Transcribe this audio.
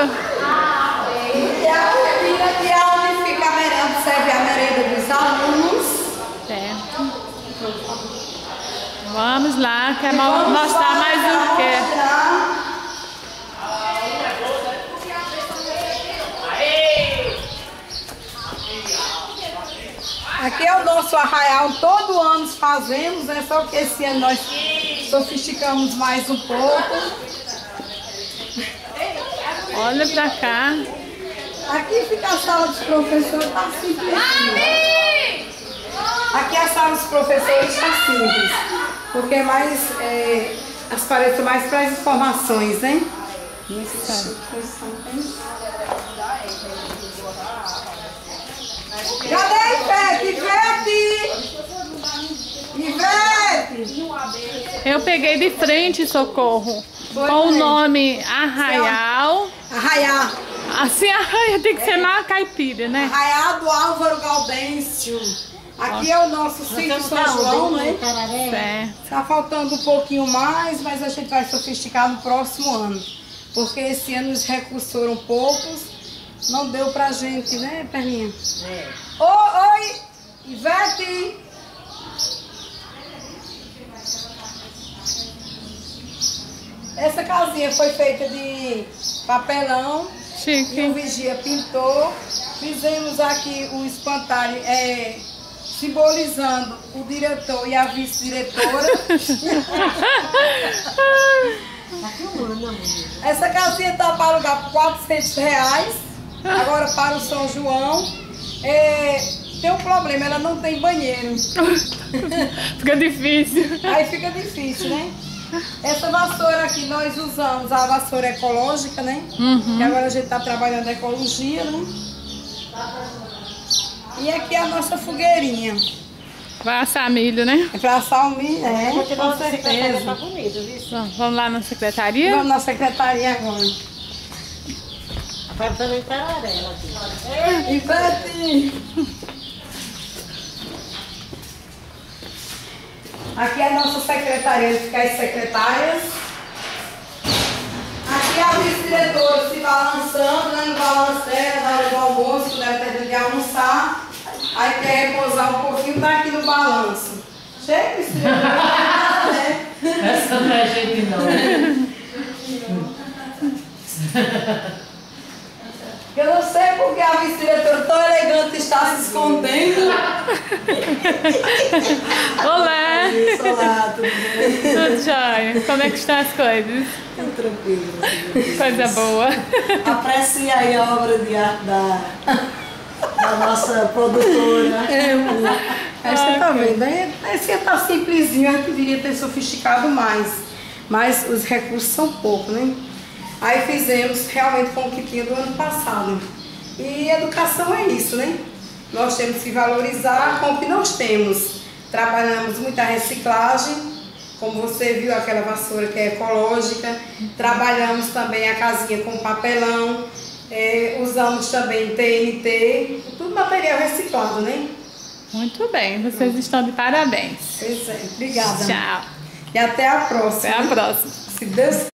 E aqui é onde fica a merenda, serve a merenda dos alunos. Certo. Vamos lá, quer mostrar mais o quê? Aqui é o nosso arraial, todo ano fazemos, né? Só que esse ano nós sofisticamos mais um pouco. Olha pra cá. Aqui fica a sala dos professores, tá simples. Aqui a sala dos professores tá simples, porque é mais, as paredes são mais para as informações, né? Isso. Cadê a Ivete? Ivete! Eu peguei de frente, Socorro, com o nome Arraial. Arraial. Assim, arraia tem que ser na caipira, né? Arraial do Álvaro Gaudêncio. Aqui é o nosso sítio São João, né? Certo. Tá faltando um pouquinho mais, mas a gente vai sofisticar no próximo ano. Porque esse ano os recursos foram poucos. Não deu pra gente, né, Perninha? Oi, Ivete! Essa casinha foi feita de papelão. Chique. E o vigia pintou. Fizemos aqui o espantalho simbolizando o diretor e a vice-diretora. Essa casinha está para alugar por R$400. Agora para o São João. Tem um problema, ela não tem banheiro. Fica difícil. Aí fica difícil, né? Essa vassoura aqui nós usamos a vassoura ecológica, né? Que agora a gente está trabalhando a ecologia, né? E aqui é a nossa fogueirinha. Vai assar milho, né? É para assar o milho, com certeza. Tá bonito, viu? Vamos lá na secretaria? Vamos na secretaria agora. Vai também pararela aqui. Ivete! Aqui é a nossa secretaria, fica as secretárias. Aqui é a vice-diretora se balançando, né? No balanceiro, na hora do almoço, quando ela termina de almoçar. Aí quer repousar um pouquinho, tá aqui no balanço. Chega, vice-diretora, né? Essa não é gente não. Eu não sei porque a vice-diretora tão elegante está se escondendo. Olá! Olá, tudo bem? Tudo jóia. Como é que estão as coisas? Tudo tranquilo. Coisa boa. Aprecia aí a obra de arte da nossa produtora. Você tá vendo, né? Esse tá simplesinho, a gente deveria ter sofisticado mais. Mas os recursos são poucos, né? Aí fizemos realmente com o que tinha do ano passado. E educação é isso, né? Nós temos que valorizar com o que nós temos. Trabalhamos muita reciclagem, como você viu, aquela vassoura que é ecológica. Trabalhamos também a casinha com papelão. Usamos também TNT, tudo material reciclado, né? Muito bem, vocês estão de parabéns. Pois é, obrigada. Tchau. E até a próxima. Até a próxima. Se Deus